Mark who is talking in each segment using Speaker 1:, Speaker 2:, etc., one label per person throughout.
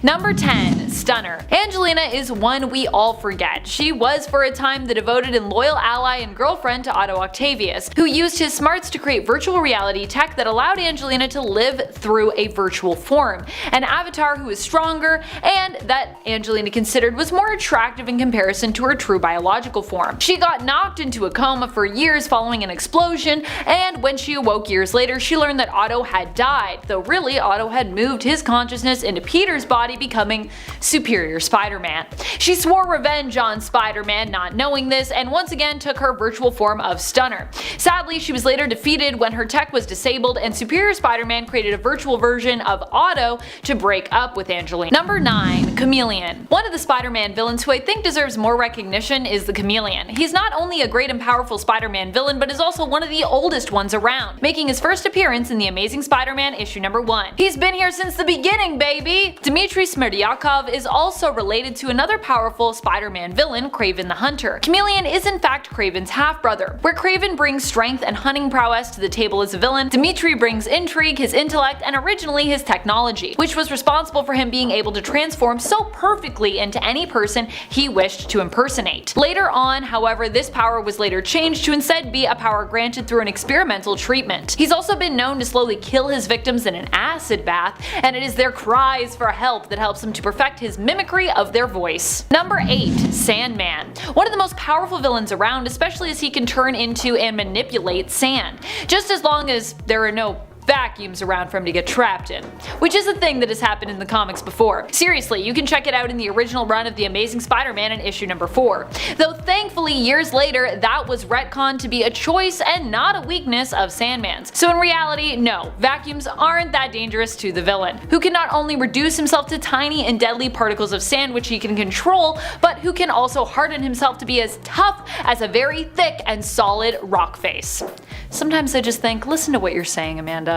Speaker 1: Number 10. Stunner. Angelina is one we all forget. She was for a time the devoted and loyal ally and girlfriend to Otto Octavius, who used his smarts to create virtual reality tech that allowed Angelina to live through a virtual form, an avatar who was stronger and that Angelina considered was more attractive in comparison to her true biological form. She got knocked into a coma for years following an explosion, and when she awoke years later she learned that Otto had died, though really Otto had moved his consciousness into Peter's body, becoming Superior Spider-Man. She swore revenge on Spider-Man, not knowing this, and once again took her virtual form of Stunner. Sadly, she was later defeated when her tech was disabled, and Superior Spider-Man created a virtual version of Otto to break up with Angelina. Number 9. Chameleon. One of the Spider-Man villains who I think deserves more recognition is the Chameleon. He's not only a great and powerful Spider-Man villain, but is also one of the oldest ones around, making his first appearance in the Amazing Spider-Man issue number 1. He's been here since the beginning, baby! Dmitry Smirdyakov is also related to another powerful Spider-Man villain, KRAVEN the Hunter. Chameleon is in fact KRAVEN's half-brother. Where KRAVEN brings strength and hunting prowess to the table as a villain, Dmitry brings intrigue, his intellect, and originally his technology, which was responsible for him being able to transform so perfectly into any person he wished to impersonate. Later on, however, this power was later changed to instead be a power granted through an experimental treatment. He's also been known to slowly kill his victims in an acid bath, and it is their cries for help that helps him to perfect his mimicry of their voice. Number 8. Sandman. One of the most powerful villains around, especially as he can turn into and manipulate sand, just as long as there are no vacuums around for him to get trapped in, which is a thing that has happened in the comics before. Seriously, you can check it out in the original run of The Amazing Spider-Man in issue number 4. Though thankfully years later that was retconned to be a choice and not a weakness of Sandman's. So in reality, no, vacuums aren't that dangerous to the villain, who can not only reduce himself to tiny and deadly particles of sand which he can control, but who can also harden himself to be as tough as a very thick and solid rock face. Sometimes I just think, listen to what you're saying, Amanda.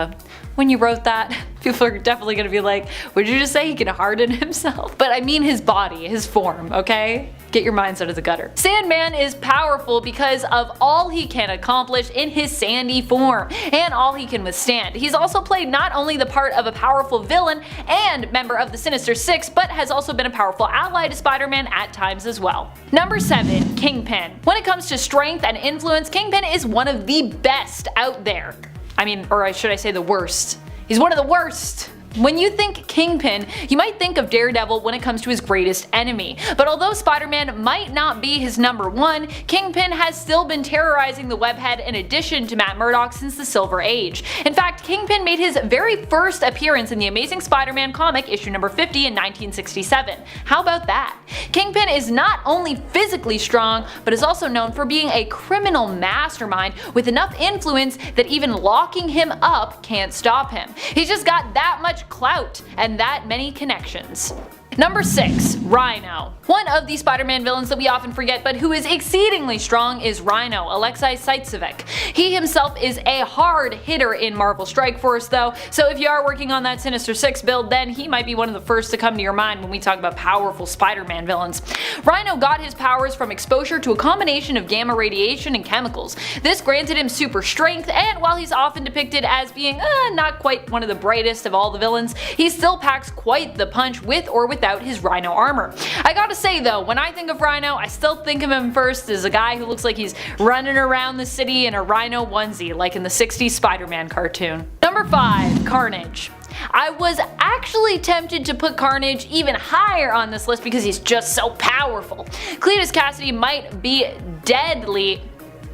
Speaker 1: When you wrote that, people are definitely gonna be like, what did you just say, he can harden himself? But I mean his body, his form, okay? Get your minds out of the gutter. Sandman is powerful because of all he can accomplish in his sandy form, and all he can withstand. He's also played not only the part of a powerful villain and member of the Sinister Six, but has also been a powerful ally to Spider-Man at times as well. Number 7. Kingpin. When it comes to strength and influence, Kingpin is one of the best out there. I mean, or should I say the worst. He's one of the worst. When you think Kingpin, you might think of Daredevil when it comes to his greatest enemy, but although Spider-Man might not be his number 1, Kingpin has still been terrorizing the webhead in addition to Matt Murdock since the Silver Age. In fact, Kingpin made his very first appearance in the Amazing Spider-Man comic issue number 50 in 1967. How about that? Kingpin is not only physically strong, but is also known for being a criminal mastermind with enough influence that even locking him up can't stop him. He's just got that much clout and that many connections. Number 6. RHINO. One of the Spider-Man villains that we often forget but who is exceedingly strong is RHINO, Alexei Saitsevic. He himself is a hard hitter in Marvel Strike Force though, so if you are working on that Sinister Six build, then he might be one of the first to come to your mind when we talk about powerful Spider-Man villains. RHINO got his powers from exposure to a combination of gamma radiation and chemicals. This granted him super strength, and while he's often depicted as being not quite one of the brightest of all the villains, he still packs quite the punch with or without his RHINO armor. I gotta say though, when I think of RHINO, I still think of him first as a guy who looks like he's running around the city in a RHINO onesie like in the 60s Spider-Man cartoon. Number 5. Carnage. I was actually tempted to put Carnage even higher on this list because he's just so powerful. Cletus Cassidy might be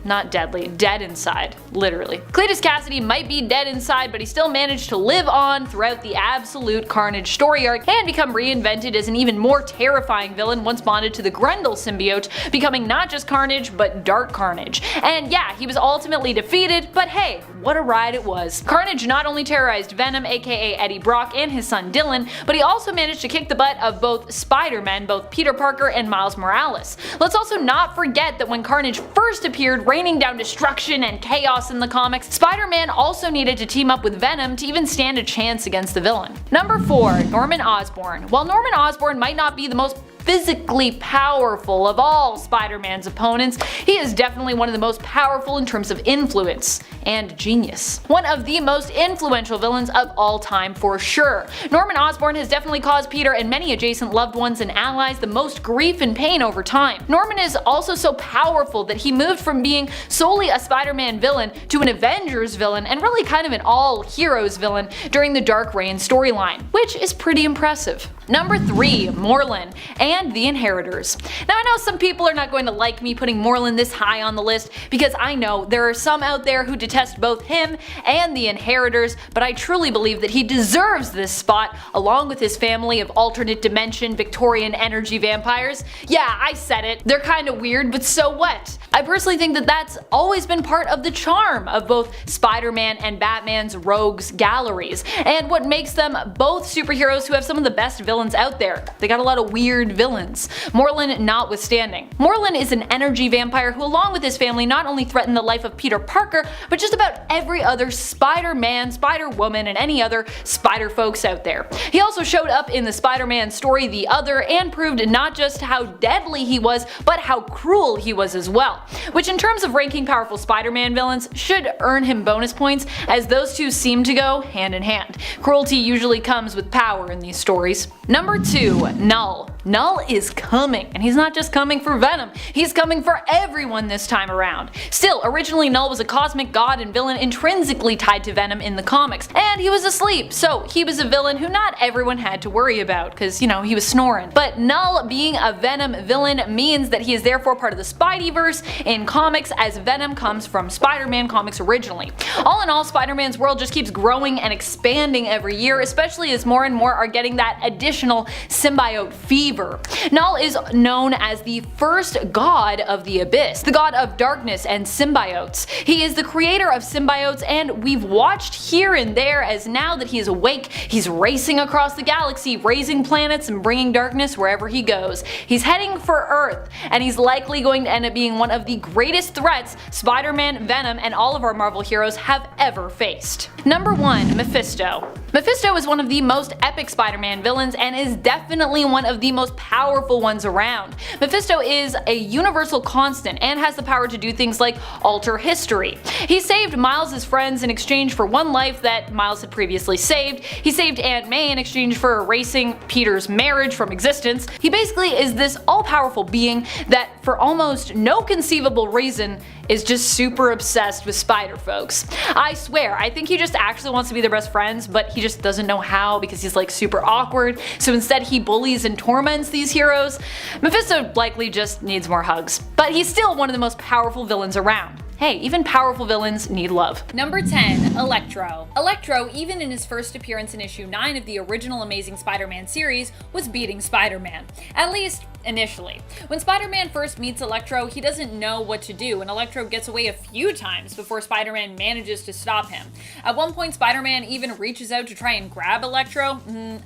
Speaker 1: not deadly, dead inside, literally. Cletus Cassidy might be dead inside, but he still managed to live on throughout the Absolute Carnage story arc and become reinvented as an even more terrifying villain once bonded to the Grendel symbiote, becoming not just Carnage, but Dark Carnage. And yeah, he was ultimately defeated, but hey, what a ride it was. Carnage not only terrorized Venom, aka Eddie Brock, and his son Dylan, but he also managed to kick the butt of both Spider-Men, both Peter Parker and Miles Morales. Let's also not forget that when Carnage first appeared, raining down destruction and chaos in the comics, Spider-Man also needed to team up with Venom to even stand a chance against the villain. Number 4. Norman Osborn. While Norman Osborn might not be the most physically powerful of all Spider-Man's opponents, he is definitely one of the most powerful in terms of influence. and genius. One of the most influential villains of all time for sure. Norman Osborn has definitely caused Peter and many adjacent loved ones and allies the most grief and pain over time. Norman is also so powerful that he moved from being solely a Spider-Man villain to an Avengers villain and really kind of an all-heroes villain during the Dark Reign storyline, which is pretty impressive. Number 3. Morlun and the Inheritors. Now I know some people are not going to like me putting Morlun this high on the list because I know there are some out there who detest both him and the Inheritors, but I truly believe that he deserves this spot along with his family of alternate dimension Victorian energy vampires. Yeah, I said it. They're kinda weird, but so what? I personally think that that's always been part of the charm of both Spider-Man and Batman's rogues galleries, and what makes them both superheroes who have some of the best villains out there. They got a lot of weird villains, Morlun notwithstanding. Morlun is an energy vampire who, along with his family, not only threatened the life of Peter Parker, but just about every other Spider-Man, Spider-Woman, and any other spider folks out there. He also showed up in the Spider-Man story The Other and proved not just how deadly he was, but how cruel he was as well, which in terms of ranking powerful Spider-Man villains should earn him bonus points, as those two seem to go hand in hand. Cruelty usually comes with power in these stories. Number 2. Null. Null is coming, and he's not just coming for Venom, he's coming for everyone this time around. Still, originally Null was a cosmic god and villain intrinsically tied to Venom in the comics, and he was asleep, so he was a villain who not everyone had to worry about, because, you know, he was snoring. But Null being a Venom villain means that he is therefore part of the Spideyverse in comics, as Venom comes from Spider-Man comics originally. All in all, Spider-Man's world just keeps growing and expanding every year, especially as more and more are getting that additional symbiote fever. Null is known as the first god of the Abyss, the god of darkness and symbiotes. He is the creator of symbiotes, and we've watched here and there as now that he is awake, he's racing across the galaxy, raising planets and bringing darkness wherever he goes. He's heading for Earth, and he's likely going to end up being one of the greatest threats Spider-Man, Venom, and all of our Marvel heroes have ever faced. Number 1. Mephisto. Mephisto is one of the most epic Spider-Man villains and is definitely one of the most powerful ones around. Mephisto is a universal constant and has the power to do things like alter history. He saved Miles' friends in exchange for one life that Miles had previously saved. He saved Aunt May in exchange for erasing Peter's marriage from existence. He basically is this all-powerful being that, for almost no conceivable reason, is just super obsessed with spider folks. I swear, I think he just actually wants to be their best friends, but he just doesn't know how because he's like super awkward, so instead he bullies and torments these heroes. Mephisto likely just needs more hugs, but he's still one of the most powerful villains around. Hey, even powerful villains need love. Number 10. Electro. Electro, even in his first appearance in issue 9 of the original Amazing Spider-Man series, was beating Spider-Man. At least, initially. When Spider-Man first meets Electro, he doesn't know what to do, and Electro gets away a few times before Spider-Man manages to stop him. At one point, Spider-Man even reaches out to try and grab Electro.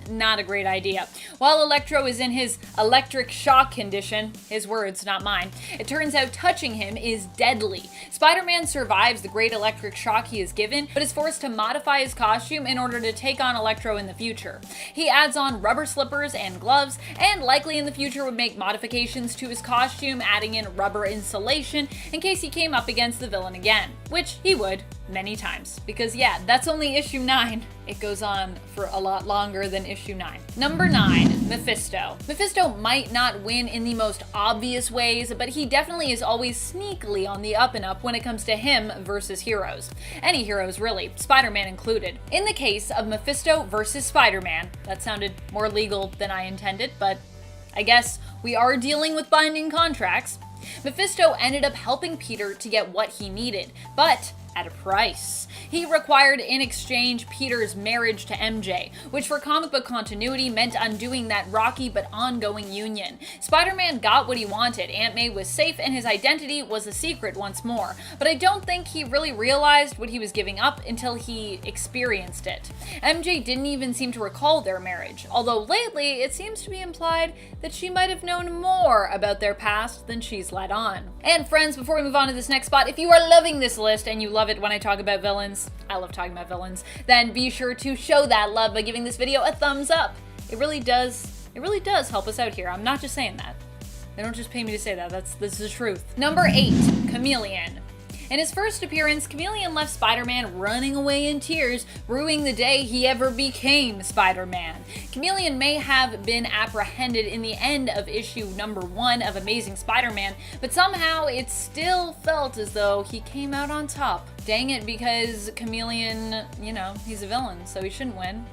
Speaker 1: Not a great idea. While Electro is in his electric shock condition, his words, not mine, it turns out touching him is deadly. Spider-Man survives the great electric shock he is given, but is forced to modify his costume in order to take on Electro in the future. He adds on rubber slippers and gloves, and likely in the future would make modifications to his costume, adding in rubber insulation in case he came up against the villain again, which he would many times. Because yeah, that's only issue 9. It goes on for a lot longer than issue 9. Number 9. Mephisto. Mephisto might not win in the most obvious ways, but he definitely is always sneakily on the up and up when it comes to him versus heroes. Any heroes really, Spider-Man included. In the case of Mephisto versus Spider-Man, that sounded more legal than I intended, but I guess we are dealing with binding contracts. Mephisto ended up helping Peter to get what he needed, but at a price. He required in exchange Peter's marriage to MJ, which for comic book continuity meant undoing that rocky but ongoing union. Spider-Man got what he wanted, Aunt May was safe and his identity was a secret once more, but I don't think he really realized what he was giving up until he experienced it. MJ didn't even seem to recall their marriage, although lately it seems to be implied that she might have known more about their past than she's let on. And friends, before we move on to this next spot, if you are loving this list and you love it when I talk about villains, I love talking about villains, then be sure to show that love by giving this video a thumbs up. It really does help us out here. I'm not just saying that. They don't just pay me to say that, this is the truth. Number 8. Chameleon. In his first appearance, Chameleon left Spider-Man running away in tears, ruining the day he ever became Spider-Man. Chameleon may have been apprehended in the end of issue number 1 of Amazing Spider-Man, but somehow it still felt as though he came out on top. Dang it, because Chameleon, you know, he's a villain, so he shouldn't win.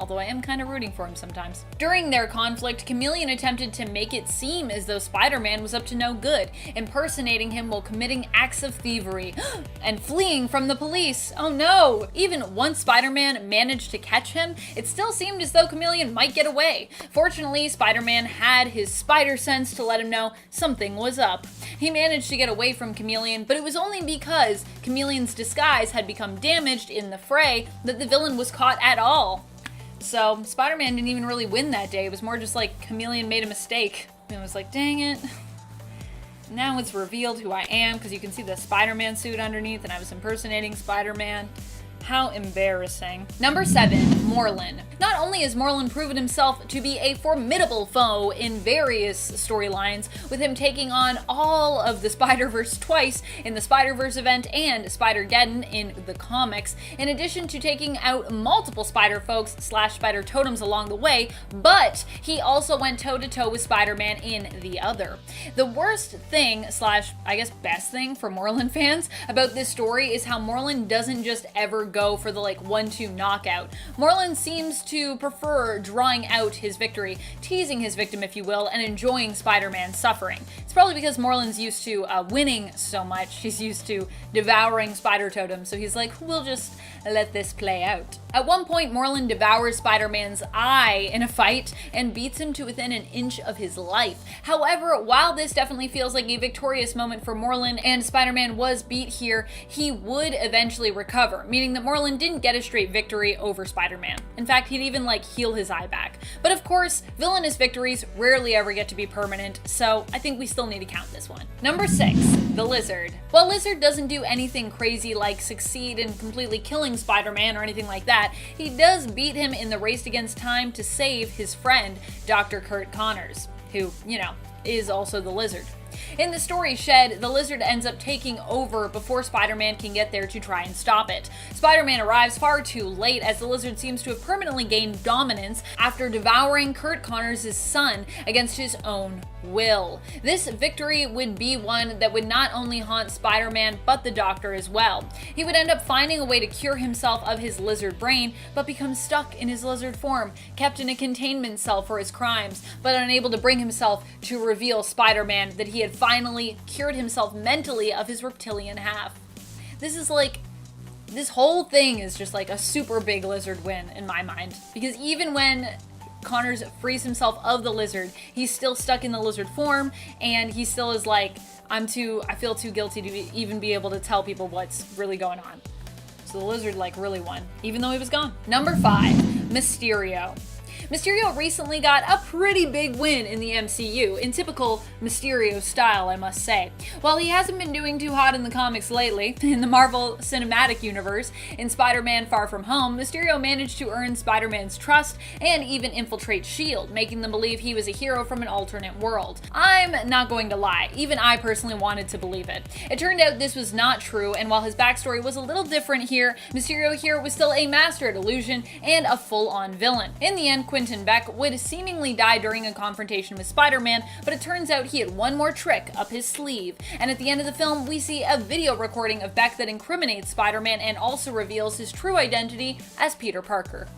Speaker 1: Although I am kind of rooting for him sometimes. During their conflict, Chameleon attempted to make it seem as though Spider-Man was up to no good, impersonating him while committing acts of thievery and fleeing from the police. Oh no! Even once Spider-Man managed to catch him, it still seemed as though Chameleon might get away. Fortunately, Spider-Man had his spider sense to let him know something was up. He managed to get away from Chameleon, but it was only because Chameleon's disguise had become damaged in the fray that the villain was caught at all. So Spider-Man didn't even really win that day. It was more just like Chameleon made a mistake. And it was like, dang it. Now it's revealed who I am because you can see the Spider-Man suit underneath and I was impersonating Spider-Man. How embarrassing. Number 7, Morlun. Not only has Morlun proven himself to be a formidable foe in various storylines, with him taking on all of the Spider-Verse twice in the Spider-Verse event and Spider-Geddon in the comics, in addition to taking out multiple Spider-Folks / Spider Totems along the way, but he also went toe-to-toe with Spider-Man in the other. The worst thing / I guess best thing for Morlun fans about this story is how Morlun doesn't just ever go for the like 1-2 knockout. Morlun seems to prefer drawing out his victory, teasing his victim if you will, and enjoying Spider-Man's suffering. It's probably because Morlun's used to winning so much, he's used to devouring Spider Totems, so he's like, we'll just let this play out. At one point, Morlun devours Spider-Man's eye in a fight and beats him to within an inch of his life. However, while this definitely feels like a victorious moment for Morlun and Spider-Man was beat here, he would eventually recover, meaning that Morlun didn't get a straight victory over Spider-Man. In fact, he'd even like heal his eye back. But of course, villainous victories rarely ever get to be permanent, so I think we still need to count this one. Number 6, the Lizard. While Lizard doesn't do anything crazy like succeed in completely killing Spider-Man or anything like that, he does beat him in the race against time to save his friend, Dr. Curt Connors, who, you know, is also the Lizard. In the story Shed, the Lizard ends up taking over before Spider-Man can get there to try and stop it. Spider-Man arrives far too late as the Lizard seems to have permanently gained dominance after devouring Curt Connors' son against his own will. This victory would be one that would not only haunt Spider-Man but the Doctor as well. He would end up finding a way to cure himself of his lizard brain but become stuck in his lizard form, kept in a containment cell for his crimes, but unable to bring himself to reveal Spider-Man that he had finally cured himself mentally of his reptilian half. This whole thing is just like a super big Lizard win in my mind, because even when Connors frees himself of the Lizard, he's still stuck in the lizard form, and he still is like, I feel too guilty to even be able to tell people what's really going on. So the Lizard like really won, even though he was gone. Number 5, Mysterio. Mysterio recently got a pretty big win in the MCU, in typical Mysterio style, I must say. While he hasn't been doing too hot in the comics lately, in the Marvel Cinematic Universe, in Spider-Man Far From Home, Mysterio managed to earn Spider-Man's trust and even infiltrate S.H.I.E.L.D., making them believe he was a hero from an alternate world. I'm not going to lie, even I personally wanted to believe it. It turned out this was not true, and while his backstory was a little different here, Mysterio here was still a master at illusion and a full-on villain. In the end, Quentin Beck would seemingly die during a confrontation with Spider-Man, but it turns out he had one more trick up his sleeve. And at the end of the film, we see a video recording of Beck that incriminates Spider-Man and also reveals his true identity as Peter Parker.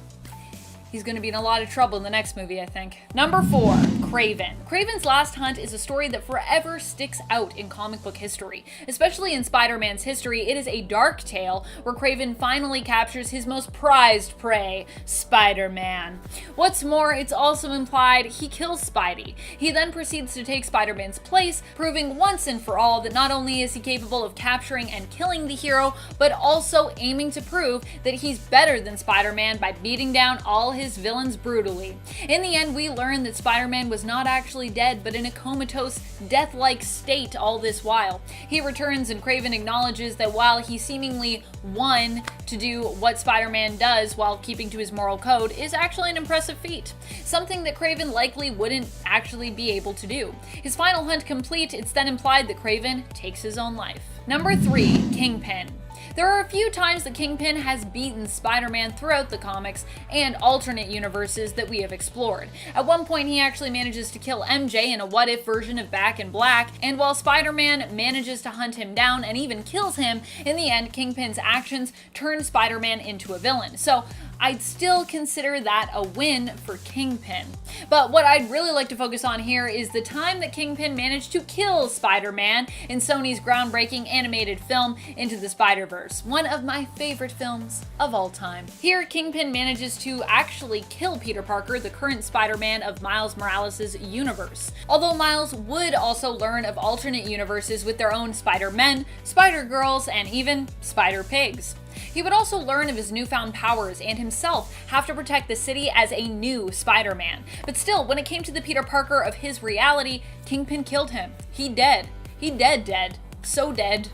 Speaker 1: He's going to be in a lot of trouble in the next movie, I think. Number 4, KRAVEN. KRAVEN's Last Hunt is a story that forever sticks out in comic book history. Especially in Spider-Man's history, it is a dark tale where KRAVEN finally captures his most prized prey, Spider-Man. What's more, it's also implied he kills Spidey. He then proceeds to take Spider-Man's place, proving once and for all that not only is he capable of capturing and killing the hero, but also aiming to prove that he's better than Spider-Man by beating down all his villains brutally. In the end, we learn that Spider-Man was not actually dead, but in a comatose, death-like state all this while. He returns and KRAVEN acknowledges that while he seemingly won to do what Spider-Man does while keeping to his moral code is actually an impressive feat. Something that KRAVEN likely wouldn't actually be able to do. His final hunt complete, it's then implied that KRAVEN takes his own life. Number 3. Kingpin. There are a few times that Kingpin has beaten Spider-Man throughout the comics and alternate universes that we have explored. At one point, he actually manages to kill MJ in a what-if version of Back in Black, and while Spider-Man manages to hunt him down and even kills him, in the end, Kingpin's actions turn Spider-Man into a villain. So I'd still consider that a win for Kingpin. But what I'd really like to focus on here is the time that Kingpin managed to kill Spider-Man in Sony's groundbreaking animated film Into the Spider-Verse, one of my favorite films of all time. Here, Kingpin manages to actually kill Peter Parker, the current Spider-Man of Miles Morales' universe. Although Miles would also learn of alternate universes with their own Spider-Men, Spider-Girls, and even Spider-Pigs. He would also learn of his newfound powers and himself have to protect the city as a new Spider-Man. But still, when it came to the Peter Parker of his reality, Kingpin killed him. He dead. He dead. So dead.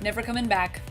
Speaker 1: Never coming back.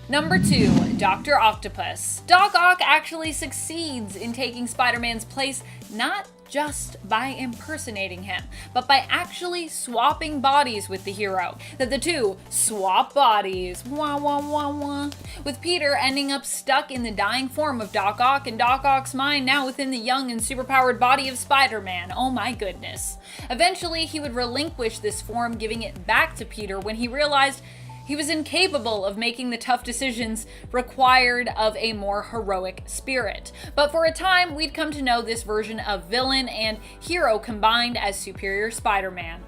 Speaker 1: Number 2. Dr. Octopus. Doc Ock actually succeeds in taking Spider-Man's place, not just by impersonating him, but by actually swapping bodies with the hero. That the two swap bodies, wah wah wah wah, with Peter ending up stuck in the dying form of Doc Ock and Doc Ock's mind now within the young and superpowered body of Spider-Man. Oh my goodness. Eventually, he would relinquish this form, giving it back to Peter when he realized he was incapable of making the tough decisions required of a more heroic spirit. But for a time, we'd come to know this version of villain and hero combined as Superior Spider-Man.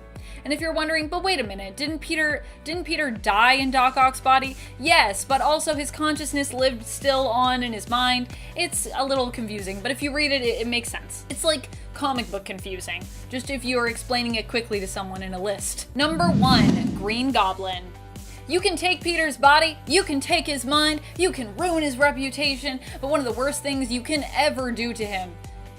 Speaker 1: And if you're wondering, but wait a minute, didn't Peter die in Doc Ock's body? Yes, but also his consciousness lived still on in his mind. It's a little confusing, but if you read it, it makes sense. It's like comic book confusing, just if you are explaining it quickly to someone in a list. Number 1, Green Goblin. You can take Peter's body, you can take his mind, you can ruin his reputation, but one of the worst things you can ever do to him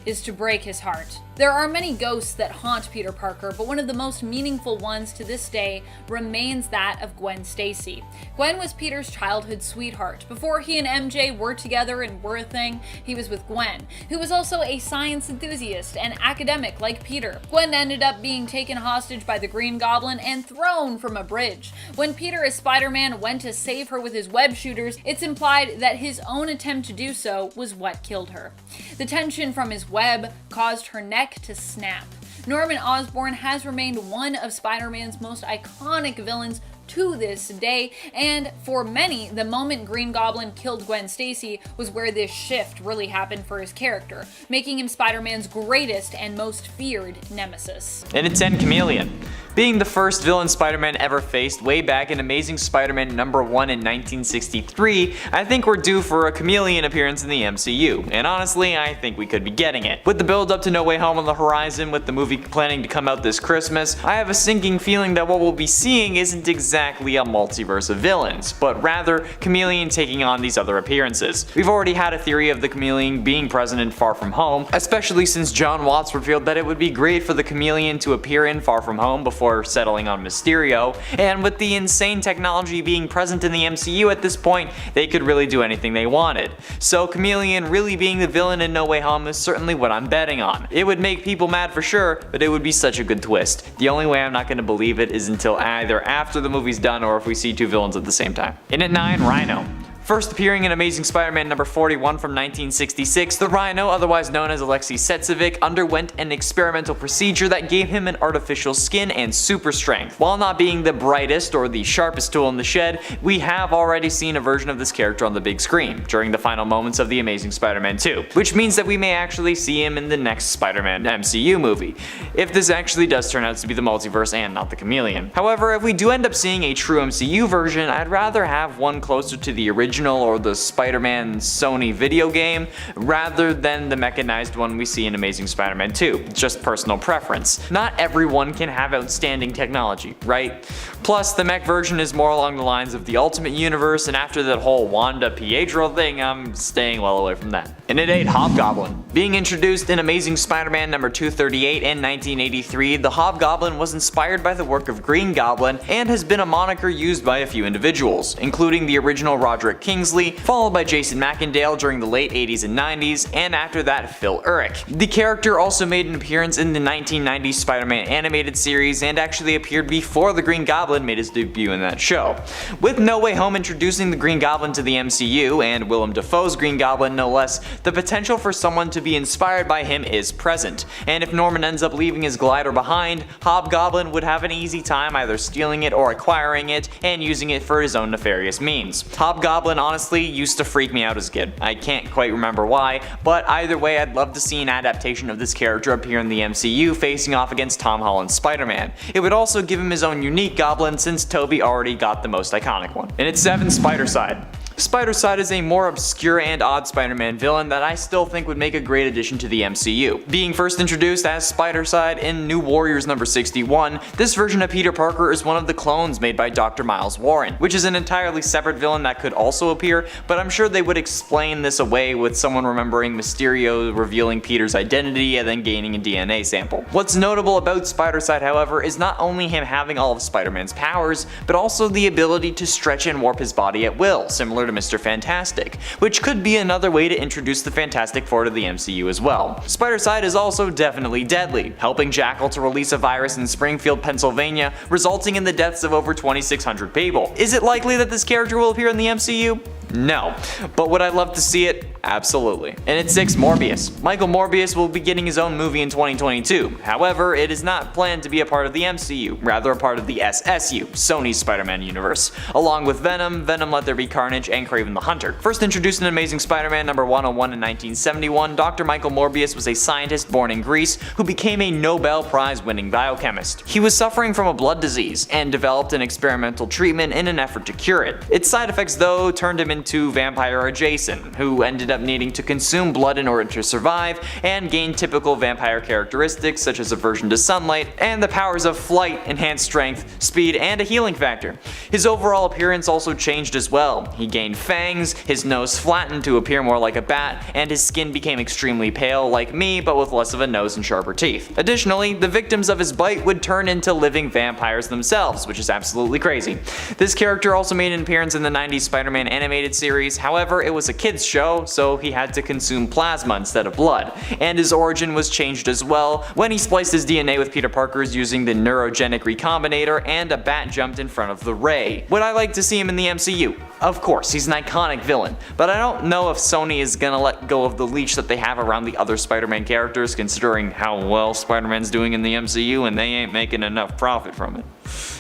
Speaker 1: is to break his heart. There are many ghosts that haunt Peter Parker, but one of the most meaningful ones to this day remains that of Gwen Stacy. Gwen was Peter's childhood sweetheart. Before he and MJ were together and were a thing, he was with Gwen, who was also a science enthusiast and academic like Peter. Gwen ended up being taken hostage by the Green Goblin and thrown from a bridge. When Peter as Spider-Man went to save her with his web shooters, it's implied that his own attempt to do so was what killed her. The tension from his web caused her neck to snap. Norman Osborn has remained one of Spider-Man's most iconic villains to this day, and for many, the moment Green Goblin killed Gwen Stacy was where this shift really happened for his character, making him Spider-Man's greatest and most feared nemesis.
Speaker 2: And it's Chameleon. Being the first villain Spider-Man ever faced way back in Amazing Spider-Man #1 in 1963, I think we're due for a Chameleon appearance in the MCU, and honestly, I think we could be getting it. With the build up to No Way Home on the horizon, with the movie planning to come out this Christmas, I have a sinking feeling that what we'll be seeing isn't exactly a multiverse of villains, but rather Chameleon taking on these other appearances. We've already had a theory of the Chameleon being present in Far From Home, especially since John Watts revealed that it would be great for the Chameleon to appear in Far From Home before settling on Mysterio, and with the insane technology being present in the MCU at this point, they could really do anything they wanted. So Chameleon really being the villain in No Way Home is certainly what I'm betting on. It would make people mad for sure, but it would be such a good twist. The only way I'm not going to believe it is until either after the movie's done or if we see two villains at the same time. In at 9, RHINO. First appearing in Amazing Spider-Man #41 from 1966, the RHINO, otherwise known as Alexei Setsevic, underwent an experimental procedure that gave him an artificial skin and super strength. While not being the brightest or the sharpest tool in the shed, we have already seen a version of this character on the big screen during the final moments of the Amazing Spider-Man 2, which means that we may actually see him in the next Spider-Man MCU movie, if this actually does turn out to be the multiverse and not the Chameleon. However, if we do end up seeing a true MCU version, I'd rather have one closer to the original original or the Spider-Man Sony video game, rather than the mechanized one we see in Amazing Spider-Man 2. Just personal preference. Not everyone can have outstanding technology, right? Plus, the mech version is more along the lines of the Ultimate Universe, and after that whole Wanda Pietro thing, I'm staying well away from that. And at 8, Hobgoblin. Being introduced in Amazing Spider-Man number 238 in 1983, the Hobgoblin was inspired by the work of Green Goblin and has been a moniker used by a few individuals, including the original Roderick Kingsley, followed by Jason McIndale during the late 80s and 90s, and after that Phil Urich. The character also made an appearance in the 1990s Spider-Man animated series and actually appeared before the Green Goblin made his debut in that show. With No Way Home introducing the Green Goblin to the MCU, and Willem Dafoe's Green Goblin no less, the potential for someone to be inspired by him is present, and if Norman ends up leaving his glider behind, Hobgoblin would have an easy time either stealing it or acquiring it and using it for his own nefarious means. Hobgoblin honestly used to freak me out as a kid. I can't quite remember why, but either way I'd love to see an adaptation of this character appear in the MCU facing off against Tom Holland's Spider-Man. It would also give him his own unique goblin since Tobey already got the most iconic one. And at 7, Spider-Side. Spider-Side is a more obscure and odd Spider-Man villain that I still think would make a great addition to the MCU. Being first introduced as Spider-Side in New Warriors number 61, this version of Peter Parker is one of the clones made by Dr. Miles Warren, which is an entirely separate villain that could also appear, but I'm sure they would explain this away with someone remembering Mysterio revealing Peter's identity and then gaining a DNA sample. What's notable about Spider-Side, however, is not only him having all of Spider-Man's powers, but also the ability to stretch and warp his body at will, similar to Mr. Fantastic, which could be another way to introduce the Fantastic Four to the MCU as well. Spider-Side is also definitely deadly, helping Jackal to release a virus in Springfield, Pennsylvania, resulting in the deaths of over 2,600 people. Is it likely that this character will appear in the MCU? No. But would I love to see it? Absolutely. And at 6, Morbius. Michael Morbius will be getting his own movie in 2022. However, it is not planned to be a part of the MCU, rather a part of the SSU, Sony's Spider-Man universe, along with Venom, Venom Let There Be Carnage, and Kraven the Hunter. First introduced in Amazing Spider-Man number 101 in 1971, Dr. Michael Morbius was a scientist born in Greece who became a Nobel Prize winning biochemist. He was suffering from a blood disease and developed an experimental treatment in an effort to cure it. Its side effects though turned him into vampire Jason, who ended up needing to consume blood in order to survive and gain typical vampire characteristics such as aversion to sunlight and the powers of flight, enhanced strength, speed, and a healing factor. His overall appearance also changed as well. He gained fangs, his nose flattened to appear more like a bat, and his skin became extremely pale like me but with less of a nose and sharper teeth. Additionally, the victims of his bite would turn into living vampires themselves, which is absolutely crazy. This character also made an appearance in the 90s Spider-Man animated series, however it was a kids show so he had to consume plasma instead of blood, and his origin was changed as well when he spliced his DNA with Peter Parker's using the neurogenic recombinator and a bat jumped in front of the ray. Would I like to see him in the MCU? Of course, he's an iconic villain, but I don't know if Sony is gonna let go of the leash that they have around the other Spider-Man characters considering how well Spider-Man's doing in the MCU and they ain't making enough profit from it.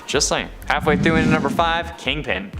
Speaker 2: Just saying. Halfway through into number 5, Kingpin.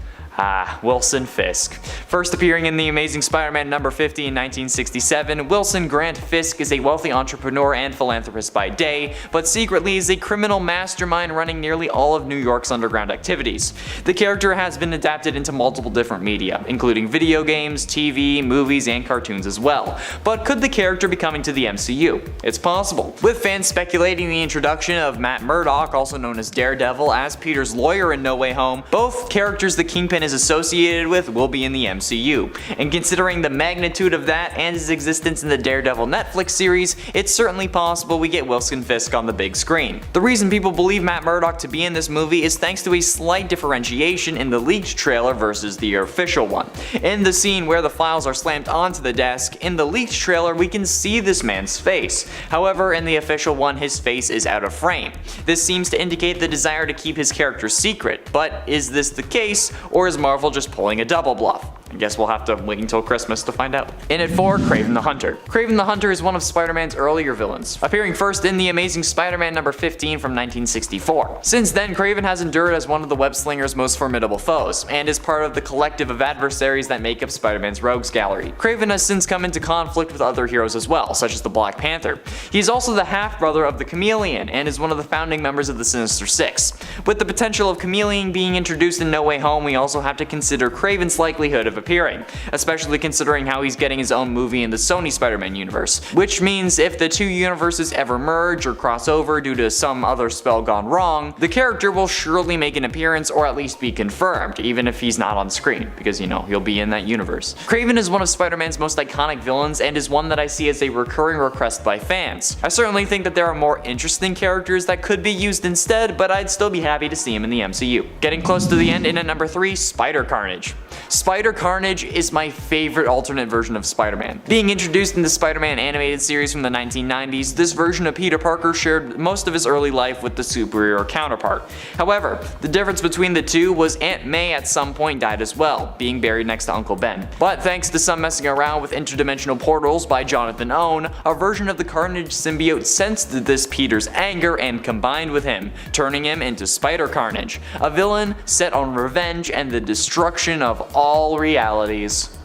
Speaker 2: Wilson Fisk. First appearing in The Amazing Spider-Man number 50 in 1967, Wilson Grant Fisk is a wealthy entrepreneur and philanthropist by day, but secretly is a criminal mastermind running nearly all of New York's underground activities. The character has been adapted into multiple different media, including video games, TV, movies, and cartoons as well. But could the character be coming to the MCU? It's possible, with fans speculating the introduction of Matt Murdock, also known as Daredevil, as Peter's lawyer in No Way Home. Both characters the Kingpin is associated with will be in the MCU, and considering the magnitude of that and his existence in the Daredevil Netflix series, it's certainly possible we get Wilson Fisk on the big screen. The reason people believe Matt Murdock to be in this movie is thanks to a slight differentiation in the leaked trailer versus the official one. In the scene where the files are slammed onto the desk, in the leaked trailer we can see this man's face. However, in the official one his face is out of frame. This seems to indicate the desire to keep his character secret, but is this the case, or is Marvel just pulling a double bluff? I guess we'll have to wait until Christmas to find out. In at 4, Kraven the Hunter. Kraven the Hunter is one of Spider-Man's earlier villains, appearing first in The Amazing Spider-Man number 15 from 1964. Since then, Kraven has endured as one of the web-slinger's most formidable foes, and is part of the collective of adversaries that make up Spider-Man's rogues gallery. Kraven has since come into conflict with other heroes as well, such as the Black Panther. He is also the half-brother of the Chameleon, and is one of the founding members of the Sinister Six. With the potential of Chameleon being introduced in No Way Home, we also have to consider Kraven's likelihood of appearing, especially considering how he's getting his own movie in the Sony Spider-Man universe. Which means if the two universes ever merge or cross over due to some other spell gone wrong, the character will surely make an appearance or at least be confirmed, even if he's not on screen, because you know, he'll be in that universe. KRAVEN is one of Spider-Man's most iconic villains and is one that I see as a recurring request by fans. I certainly think that there are more interesting characters that could be used instead, but I'd still be happy to see him in the MCU. Getting close to the end, in at number 3, Spider-CARNAGE. Spider-CARNAGE is my favorite alternate version of Spider-Man. Being introduced in the Spider-Man animated series from the 1990s, this version of Peter Parker shared most of his early life with the superior counterpart. However, the difference between the two was Aunt May at some point died as well, being buried next to Uncle Ben. But thanks to some messing around with interdimensional portals by Jonathan Owen, a version of the Carnage symbiote sensed this Peter's anger and combined with him, turning him into Spider-CARNAGE, a villain set on revenge and the destruction of all realities.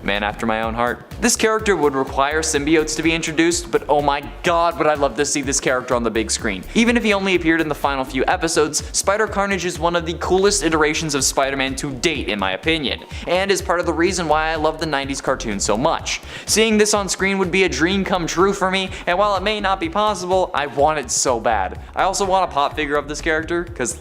Speaker 2: Man after my own heart. This character would require symbiotes to be introduced, but oh my god would I love to see this character on the big screen. Even if he only appeared in the final few episodes, Spider-CARNAGE is one of the coolest iterations of Spider-Man to date in my opinion, and is part of the reason why I love the 90s cartoon so much. Seeing this on screen would be a dream come true for me, and while it may not be possible, I want it so bad. I also want a pop figure of this character, cause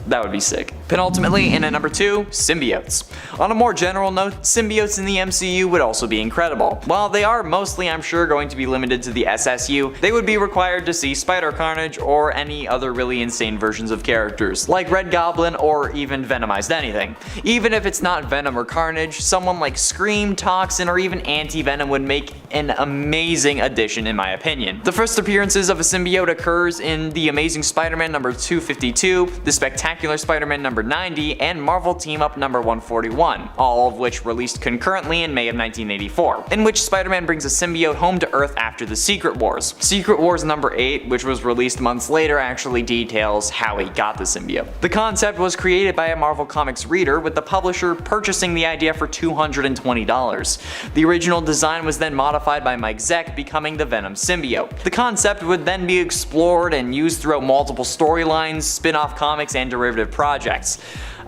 Speaker 2: that would be sick. Penultimately, in at number 2, symbiotes. On a more general note, symbiotes in the MCU would also be incredible. While they are mostly, I'm sure, going to be limited to the SSU, they would be required to see Spider-CARNAGE or any other really insane versions of characters, like Red Goblin or even Venomized anything. Even if it's not Venom or Carnage, someone like Scream, Toxin, or even ANTI-VENOM would make an amazing addition in my opinion. The first appearances of a symbiote occurs in The Amazing Spider-Man number 252, The Spectacular Spider-Man number 90, and Marvel Team-Up number 141, all of which released concurrently in May of 1984, in which Spider-Man brings a symbiote home to Earth after the Secret Wars. Secret Wars number 8, which was released months later, actually details how he got the symbiote. The concept was created by a Marvel Comics reader, with the publisher purchasing the idea for $220. The original design was then modified by Mike Zeck, becoming the Venom symbiote. The concept would then be explored and used throughout multiple storylines, spin-off comics, and derivative projects.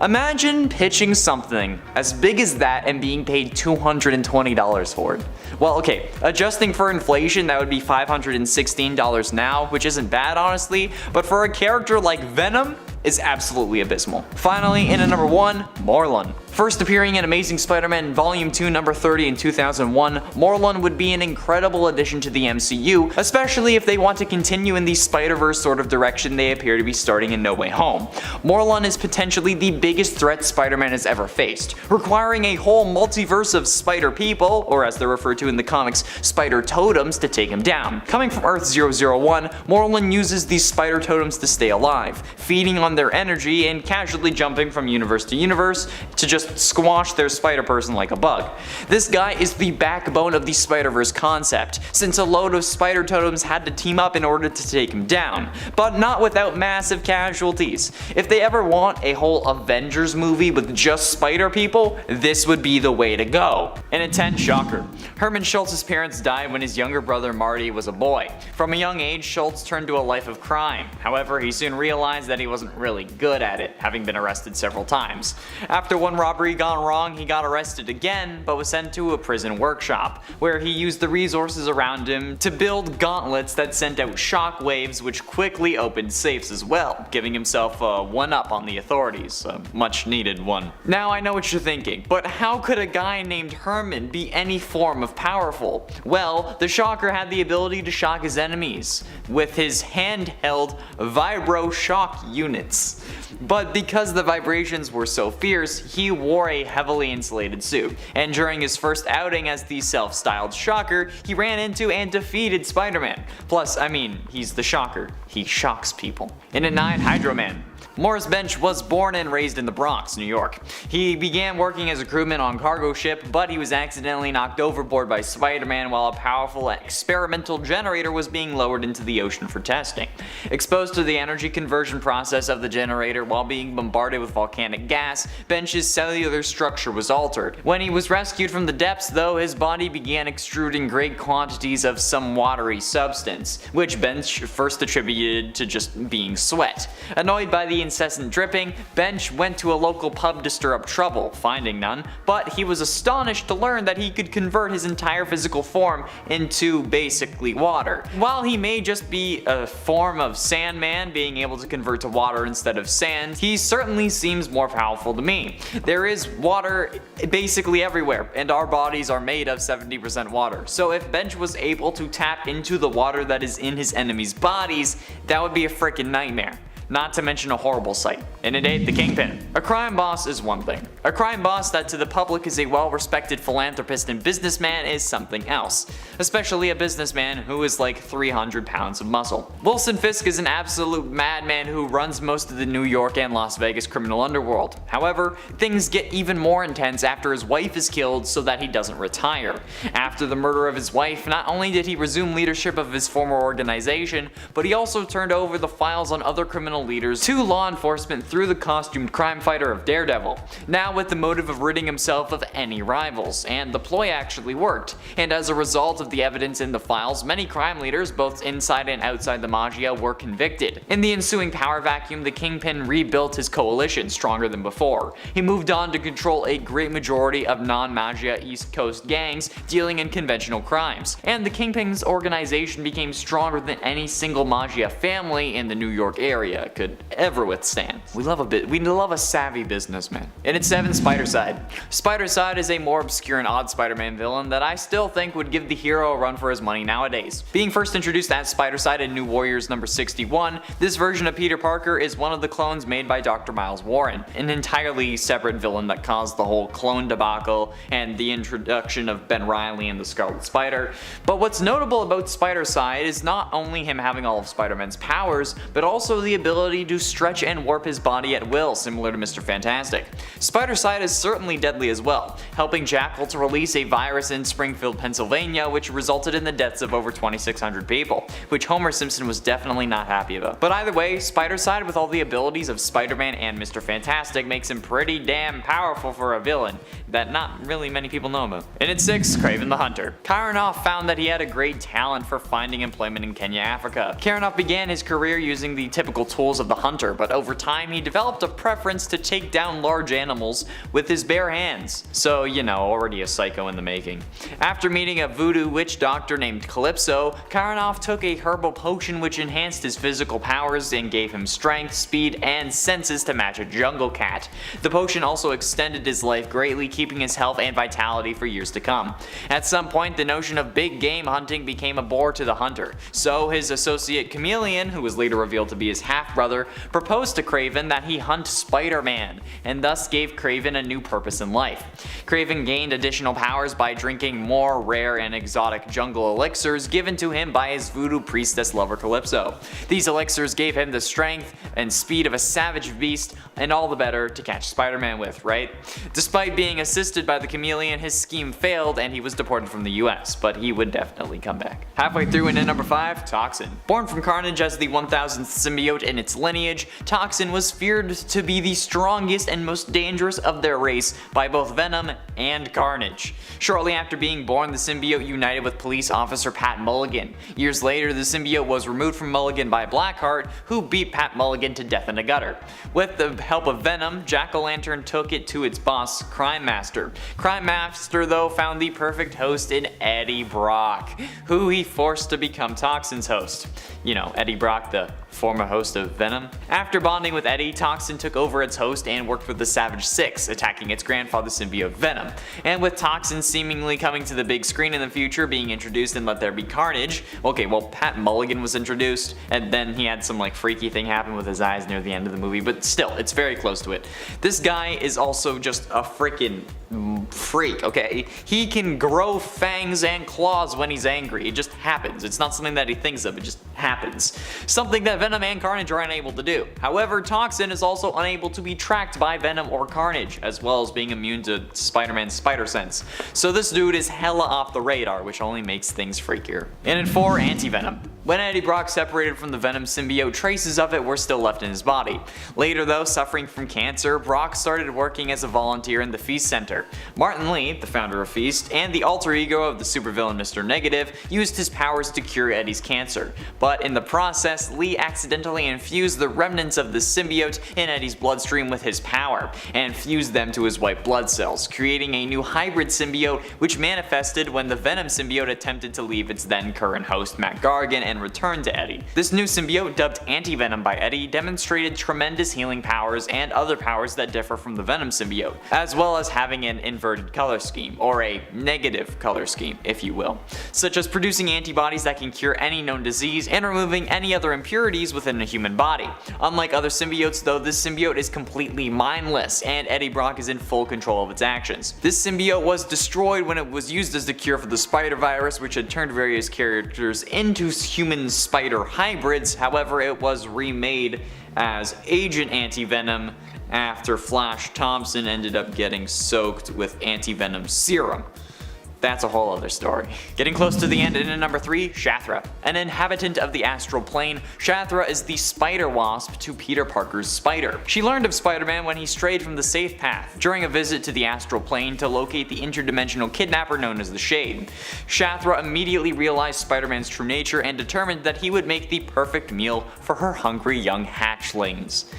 Speaker 2: Imagine pitching something as big as that and being paid $220 for it. Well, okay, adjusting for inflation, that would be $516 now, which isn't bad honestly, but for a character like Venom, is absolutely abysmal. Finally, in at number 1, Morlun. First appearing in Amazing Spider-Man Volume 2 number 30 in 2001, Morlun would be an incredible addition to the MCU, especially if they want to continue in the Spider-Verse sort of direction they appear to be starting in No Way Home. Morlun is potentially the biggest threat Spider-Man has ever faced, requiring a whole multiverse of spider people, or as they're referred to in the comics, spider totems, to take him down. Coming from Earth 001, Morlun uses these spider totems to stay alive, feeding on their energy and casually jumping from universe to universe to just squash their spider person like a bug. This guy is the backbone of the Spider-Verse concept, since a load of spider totems had to team up in order to take him down, but not without massive casualties. If they ever want a whole Avengers movie with just spider people, this would be the way to go. In a 10, shocker. Herman Schultz's parents died when his younger brother Marty was a boy. From a young age, Schultz turned to a life of crime. However, he soon realized that he wasn't really good at it, having been arrested several times. After one robbery gone wrong, he got arrested again, but was sent to a prison workshop, where he used the resources around him to build gauntlets that sent out shock waves, which quickly opened safes as well, giving himself a one-up on the authorities, a much needed one. Now I know what you're thinking, but how could a guy named Herman be any form of powerful? Well, the Shocker had the ability to shock his enemies with his handheld vibro shock units. But because the vibrations were so fierce, he wore a heavily insulated suit, and during his first outing as the self-styled Shocker, he ran into and defeated Spider-Man. Plus, I mean, he's the Shocker. He shocks people. In at 9, Hydro Man. Morris Bench was born and raised in the Bronx, New York. He began working as a crewman on a cargo ship, but he was accidentally knocked overboard by Spider-Man while a powerful experimental generator was being lowered into the ocean for testing. Exposed to the energy conversion process of the generator while being bombarded with volcanic gas, Bench's cellular structure was altered. When he was rescued from the depths though, his body began extruding great quantities of some watery substance, which Bench first attributed to just being sweat. Annoyed by the incessant dripping, Bench went to a local pub to stir up trouble, finding none, but he was astonished to learn that he could convert his entire physical form into basically water. While he may just be a form of Sandman being able to convert to water instead of sand, he certainly seems more powerful to me. There is water basically everywhere, and our bodies are made of 70% water, so if Bench was able to tap into the water that is in his enemies' bodies, that would be a freaking nightmare. Not to mention a horrible sight. And it ain't the Kingpin. A crime boss is one thing. A crime boss that to the public is a well-respected philanthropist and businessman is something else. Especially a businessman who is like 300 pounds of muscle. Wilson Fisk is an absolute madman who runs most of the New York and Las Vegas criminal underworld. However, things get even more intense after his wife is killed so that he doesn't retire. After the murder of his wife, not only did he resume leadership of his former organization, but he also turned over the files on other criminal leaders to law enforcement through the costumed crime fighter of Daredevil, now with the motive of ridding himself of any rivals, and the ploy actually worked, and as a result of the evidence in the files, many crime leaders, both inside and outside the Magia, were convicted. In the ensuing power vacuum, the Kingpin rebuilt his coalition stronger than before. He moved on to control a great majority of non-Magia East Coast gangs dealing in conventional crimes, and the Kingpin's organization became stronger than any single Magia family in the New York area could ever withstand. We love a savvy businessman. And at 7, Spider-Side. Spider-Side is a more obscure and odd Spider-Man villain that I still think would give the hero a run for his money nowadays. Being first introduced as Spider-Side in New Warriors number 61, this version of Peter Parker is one of the clones made by Dr. Miles Warren, an entirely separate villain that caused the whole clone debacle and the introduction of Ben Reilly and the Scarlet Spider. But what's notable about Spider-Side is not only him having all of Spider-Man's powers, but also the ability to stretch and warp his body at will, similar to Mr. Fantastic. Spider-Side is certainly deadly as well, helping Jackal to release a virus in Springfield, Pennsylvania, which resulted in the deaths of over 2,600 people, which Homer Simpson was definitely not happy about. But either way, Spider-Side with all the abilities of Spider-Man and Mr. Fantastic makes him pretty damn powerful for a villain that not really many people know about. And at 6, Kraven the Hunter. Karanoff found that he had a great talent for finding employment in Kenya, Africa. Karanoff began his career using the typical tools of the hunter, but over time he developed a preference to take down large animals with his bare hands. So, you know, already a psycho in the making. After meeting a voodoo witch doctor named Calypso, Karanoff took a herbal potion which enhanced his physical powers and gave him strength, speed, and senses to match a jungle cat. The potion also extended his life greatly, keeping his health and vitality for years to come. At some point, the notion of big game hunting became a bore to the hunter, so his associate Chameleon, who was later revealed to be his half-brother, proposed to Kraven that he hunt Spider-Man, and thus gave Kraven a new purpose in life. Kraven gained additional powers by drinking more rare and exotic jungle elixirs given to him by his voodoo priestess lover Calypso. These elixirs gave him the strength and speed of a savage beast, and all the better to catch Spider-Man with, right? Despite being assisted by the Chameleon, his scheme failed and he was deported from the US, but he would definitely come back. Halfway through and in number 5, Toxin. Born from Carnage as the 1000th symbiote in its lineage, Toxin was feared to be the strongest and most dangerous of their race by both Venom and Carnage. Shortly after being born, the symbiote united with police officer Pat Mulligan. Years later, the symbiote was removed from Mulligan by Blackheart, who beat Pat Mulligan to death in a gutter. With the help of Venom, Jack-o'-lantern took it to its boss, Crime Master. Crime Master, though, found the perfect host in Eddie Brock, who he forced to become Toxin's host. You know, Eddie Brock, the former host of Venom. After bonding with Eddie, Toxin took over its host and worked with the Savage Six, attacking its grandfather symbiote Venom. And with Toxin seemingly coming to the big screen in the future, being introduced in Let There Be Carnage, okay, well, Pat Mulligan was introduced, and then he had some like freaky thing happen with his eyes near the end of the movie, but still, it's very close to it. This guy is also just a freaking freak, okay? He can grow fangs and claws when he's angry. It just happens. It's not something that he thinks of, it just happens. Something that Venom and Carnage are unable to do. However, Toxin is also unable to be tracked by Venom or Carnage, as well as being immune to Spider-Man's spider sense. So this dude is hella off the radar, which only makes things freakier. And in 4, ANTI-VENOM. When Eddie Brock separated from the Venom symbiote, traces of it were still left in his body. Later though, suffering from cancer, Brock started working as a volunteer in the Feast Center. Martin Lee, the founder of Feast, and the alter ego of the supervillain Mr. Negative, used his powers to cure Eddie's cancer. But in the process, Lee accidentally accidentally infused the remnants of the symbiote in Eddie's bloodstream with his power, and fused them to his white blood cells, creating a new hybrid symbiote which manifested when the Venom symbiote attempted to leave its then current host Matt Gargan and return to Eddie. This new symbiote, dubbed ANTI-VENOM by Eddie, demonstrated tremendous healing powers and other powers that differ from the Venom symbiote, as well as having an inverted color scheme, or a negative color scheme, if you will, such as producing antibodies that can cure any known disease and removing any other impurities within a human body. Unlike other symbiotes though, this symbiote is completely mindless, and Eddie Brock is in full control of its actions. This symbiote was destroyed when it was used as the cure for the spider virus, which had turned various characters into human spider hybrids. However, it was remade as Agent Anti-Venom after Flash Thompson ended up getting soaked with anti-venom serum. That's a whole other story. Getting close to the end, and in number 3, Shathra. An inhabitant of the astral plane, Shathra is the spider wasp to Peter Parker's spider. She learned of Spider-Man when he strayed from the safe path during a visit to the astral plane to locate the interdimensional kidnapper known as the Shade. Shathra immediately realized Spider-Man's true nature and determined that he would make the perfect meal for her hungry young hatchlings.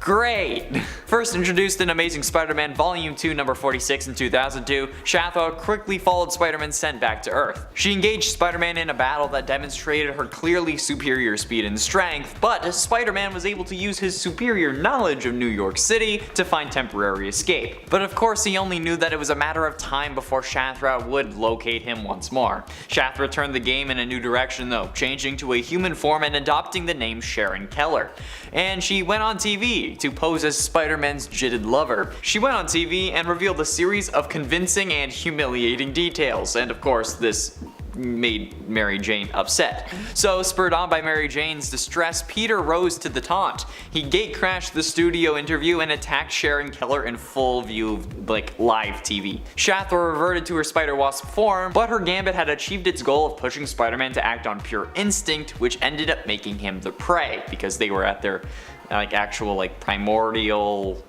Speaker 2: Great! First introduced in Amazing Spider-Man Volume 2 number 46 in 2002, Shathra quickly followed Spider-Man's scent back to Earth. She engaged Spider-Man in a battle that demonstrated her clearly superior speed and strength, but Spider-Man was able to use his superior knowledge of New York City to find temporary escape. But of course he only knew that it was a matter of time before Shathra would locate him once more. Shathra turned the game in a new direction though, changing to a human form and adopting the name Sharon Keller. And she went on TV to pose as Spider-Man's jitted lover. She went on TV and revealed a series of convincing and humiliating details, and of course this made Mary Jane upset. So, spurred on by Mary Jane's distress, Peter rose to the taunt. He gatecrashed the studio interview and attacked Sharon Keller in full view of live TV. Shathra reverted to her Spider-Wasp form, but her gambit had achieved its goal of pushing Spider-Man to act on pure instinct, which ended up making him the prey, because they were at their actual primordial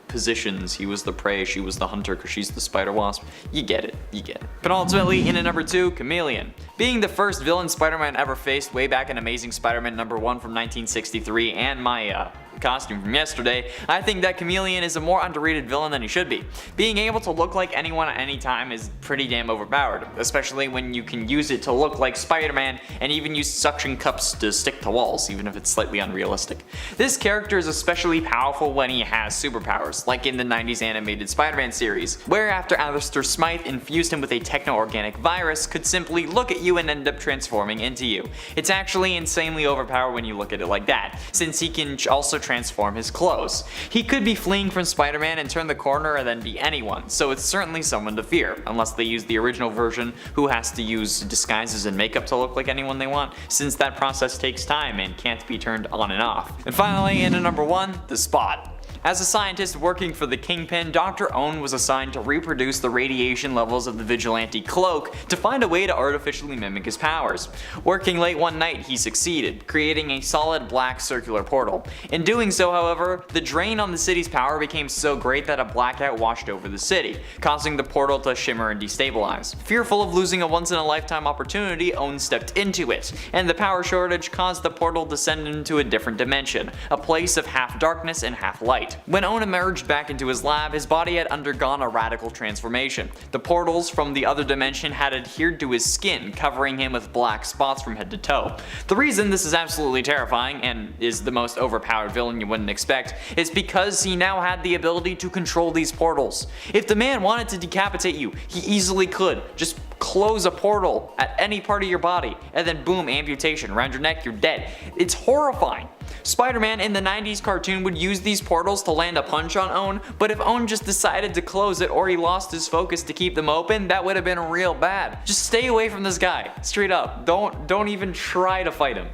Speaker 2: positions. He was the prey, she was the hunter because she's the spider wasp. You get it, you get it. But ultimately, in at number 2, Chameleon. Being the first villain Spider-Man ever faced way back in Amazing Spider-Man number 1 from 1963 and my costume from yesterday, I think that Chameleon is a more underrated villain than he should be. Being able to look like anyone at any time is pretty damn overpowered, especially when you can use it to look like Spider-Man and even use suction cups to stick to walls, even if it's slightly unrealistic. This character is especially powerful when he has superpowers, like in the 90s animated Spider-Man series, where after Alistair Smythe infused him with a techno-organic virus, could simply look at you and end up transforming into you. It's actually insanely overpowered when you look at it like that, since he can also transform his clothes. He could be fleeing from Spider-Man and turn the corner and then be anyone, so it's certainly someone to fear, unless they use the original version who has to use disguises and makeup to look like anyone they want, since that process takes time and can't be turned on and off. And finally, in at number 1, the Spot. As a scientist working for the Kingpin, Dr. Owen was assigned to reproduce the radiation levels of the Vigilante cloak to find a way to artificially mimic his powers. Working late one night, he succeeded, creating a solid black circular portal. In doing so, however, the drain on the city's power became so great that a blackout washed over the city, causing the portal to shimmer and destabilize. Fearful of losing a once-in-a-lifetime opportunity, Owen stepped into it, and the power shortage caused the portal to send him to a different dimension, a place of half darkness and half light. When Owen emerged back into his lab, his body had undergone a radical transformation. The portals from the other dimension had adhered to his skin, covering him with black spots from head to toe. The reason this is absolutely terrifying, and is the most overpowered villain you wouldn't expect, is because he now had the ability to control these portals. If the man wanted to decapitate you, he easily could. Just close a portal at any part of your body, and then boom, amputation, around your neck, you're dead. It's horrifying. Spider-Man in the 90s cartoon would use these portals to land a punch on Owen, but if Owen just decided to close it or he lost his focus to keep them open, that would have been real bad. Just stay away from this guy, straight up. Don't even try to fight him.